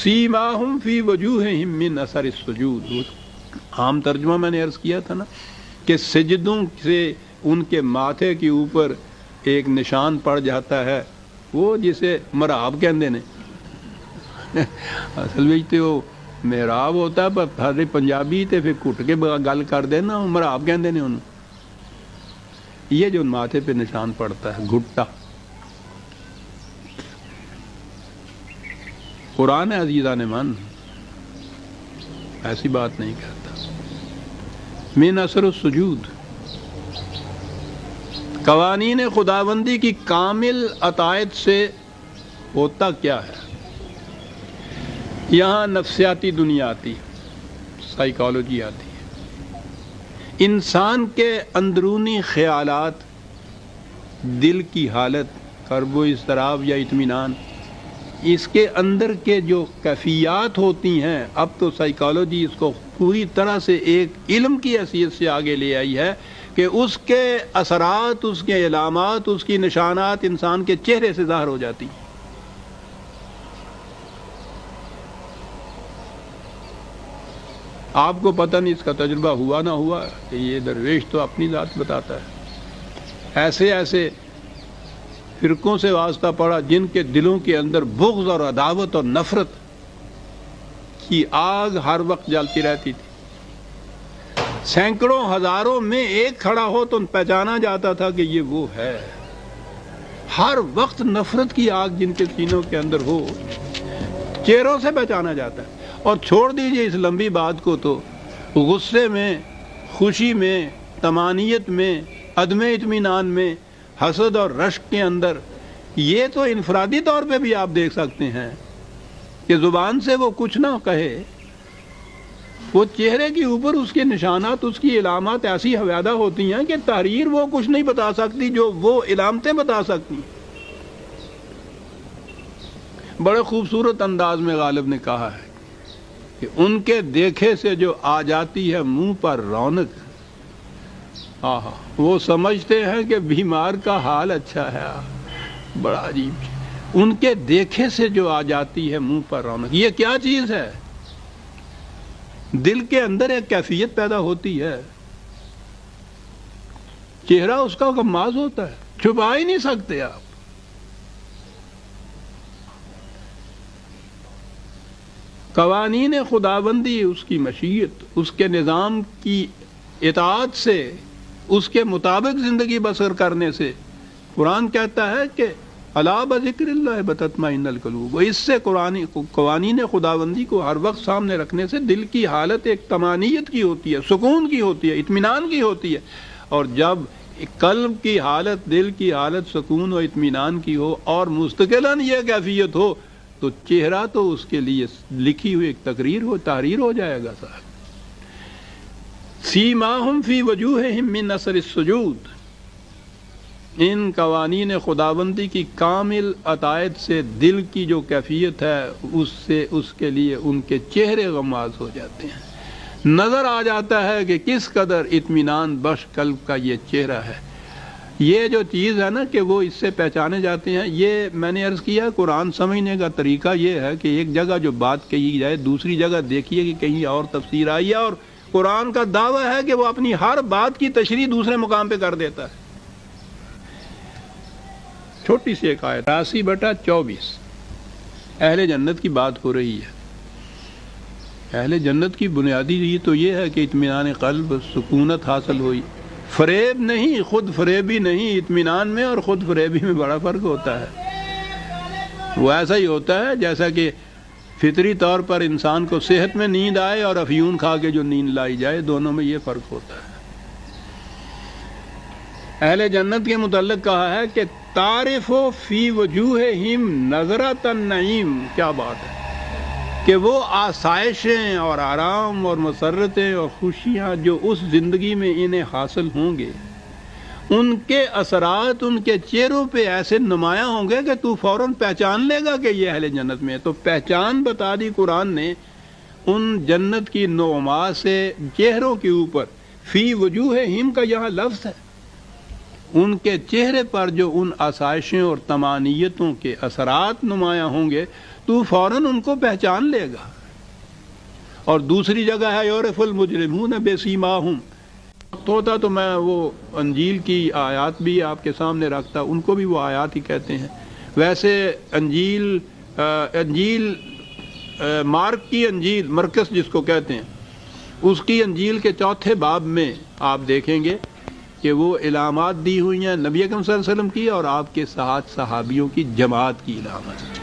سیماہم فی وجوہہم من اثر السجود، عام ترجمہ میں نے عرض کیا تھا نا کہ سجدوں سے ان کے ماتھے کے اوپر ایک نشان پڑ جاتا ہے، وہ جسے مراب کہندے نے اصل میں تو محراب ہوتا ہے، پر ہر پنجابی تے پھر کٹ کے گل کر دینا مراب کہندے نے انہوں، یہ جو ماتھے پہ نشان پڑتا ہے گھٹا، قرآن عزیزان من ایسی بات نہیں کرتا۔ من اثر السجود، قوانین خداوندی کی کامل اطاعت سے ہوتا کیا ہے؟ یہاں نفسیاتی دنیا آتی ہے، سائیکالوجی آتی ہے، انسان کے اندرونی خیالات، دل کی حالت، کرب و اضطراب یا اطمینان، اس کے اندر کے جو کیفیات ہوتی ہیں، اب تو سائیکالوجی اس کو پوری طرح سے ایک علم کی حیثیت سے آگے لے آئی ہے کہ اس کے اثرات، اس کے علامات، اس کی نشانات انسان کے چہرے سے ظاہر ہو جاتی ہیں۔ آپ کو پتہ نہیں اس کا تجربہ ہوا نہ ہوا کہ یہ درویش تو اپنی ذات بتاتا ہے، ایسے ایسے فرقوں سے واسطہ پڑا جن کے دلوں کے اندر بغض اور عداوت اور نفرت کی آگ ہر وقت جلتی رہتی تھی، سینکڑوں ہزاروں میں ایک کھڑا ہو تو پہچانا جاتا تھا کہ یہ وہ ہے، ہر وقت نفرت کی آگ جن کے سینوں کے اندر ہو، چہروں سے پہچانا جاتا ہے۔ اور چھوڑ دیجئے اس لمبی بات کو، تو غصے میں، خوشی میں، طمانیت میں، عدم اطمینان میں، حسد اور رشک کے اندر، یہ تو انفرادی طور پہ بھی آپ دیکھ سکتے ہیں کہ زبان سے وہ کچھ نہ کہے، وہ چہرے کے اوپر اس کے نشانات، اس کی علامات ایسی حویدہ ہوتی ہیں کہ تحریر وہ کچھ نہیں بتا سکتی جو وہ علامتیں بتا سکتی۔ بڑے خوبصورت انداز میں غالب نے کہا ہے کہ ان کے دیکھے سے جو آ جاتی ہے منہ پر رونق، آہا، وہ سمجھتے ہیں کہ بیمار کا حال اچھا ہے، بڑا عجیب، ان کے دیکھے سے جو آ جاتی ہے منہ پر رونق، یہ کیا چیز ہے؟ دل کے اندر ایک کیفیت پیدا ہوتی ہے، چہرہ اس کا غماز ہوتا ہے، چھپا ہی نہیں سکتے آپ۔ قوانین خداوندی، اس کی مشیت، اس کے نظام کی اطاعت سے، اس کے مطابق زندگی بسر کرنے سے، قرآن کہتا ہے کہ الا بذکر اللہ بتطمئن القلوب، اس سے قوانین خداوندی کو ہر وقت سامنے رکھنے سے دل کی حالت ایک طمانیت کی ہوتی ہے، سکون کی ہوتی ہے، اطمینان کی ہوتی ہے، اور جب قلب کی حالت، دل کی حالت سکون و اطمینان کی ہو اور مستقلاً یہ کیفیت ہو، تو چہرہ تو اس کے لیے لکھی ہوئی ایک تحریر ہو جائے گا صاحب۔ سیماہم فی وجوہہم من اثر السجود، ان قوانین خداوندی کی کامل اطاعت سے دل کی جو کیفیت ہے، اس کے لیے ان کے چہرے غماز ہو جاتے ہیں، نظر آ جاتا ہے کہ کس قدر اطمینان بخش قلب کا یہ چہرہ ہے۔ یہ جو چیز ہے نا کہ وہ اس سے پہچانے جاتے ہیں، یہ میں نے عرض کیا، قرآن سمجھنے کا طریقہ یہ ہے کہ ایک جگہ جو بات کہی جائے، دوسری جگہ دیکھیے کہ کہیں اور تفسیر آئی ہے، اور قرآن کا دعویٰ ہے کہ وہ اپنی ہر بات کی تشریح دوسرے مقام پہ کر دیتا ہے۔ چھوٹی سی ایک آیت 83/24، اہل جنت کی بات ہو رہی ہے۔ اہل جنت کی بنیادی یہ تو یہ ہے کہ اطمینان قلب، سکونت حاصل ہوئی، فریب نہیں، خود فریبی نہیں، اطمینان میں اور خود فریبی میں بڑا فرق ہوتا ہے۔ وہ ایسا ہی ہوتا ہے جیسا کہ فطری طور پر انسان کو صحت میں نیند آئے اور افیون کھا کے جو نیند لائی جائے، دونوں میں یہ فرق ہوتا ہے۔ اہل جنت کے متعلق کہا ہے کہ تعرف فی وجوہہم نظرۃ النعیم، کیا بات ہے کہ وہ آسائشیں اور آرام اور مسرتیں اور خوشیاں جو اس زندگی میں انہیں حاصل ہوں گے، ان کے اثرات ان کے چہروں پہ ایسے نمایاں ہوں گے کہ تو فوراً پہچان لے گا کہ یہ اہل جنت میں ہے۔ تو پہچان بتا دی قرآن نے ان جنت کی نعما سے چہروں کے اوپر، فی وجوہہم کا یہاں لفظ ہے، ان کے چہرے پر جو ان آسائشیں اور طمانینتوں کے اثرات نمایاں ہوں گے، تو فوراً ان کو پہچان لے گا. اور دوسری جگہ ہے یعرف المجرمون بسیماہم. وقت ہوتا تو میں وہ انجیل کی آیات بھی آپ کے سامنے رکھتا، ان کو بھی وہ آیات ہی کہتے ہیں. ویسے انجیل مارک کی انجیل، مرکز جس کو کہتے ہیں، اس کی انجیل کے 4 باب میں آپ دیکھیں گے کہ وہ علامات دی ہوئی ہیں نبی اکرم صلی اللہ علیہ وسلم کی اور آپ کے ساتھ صحابیوں کی جماعت کی علامت.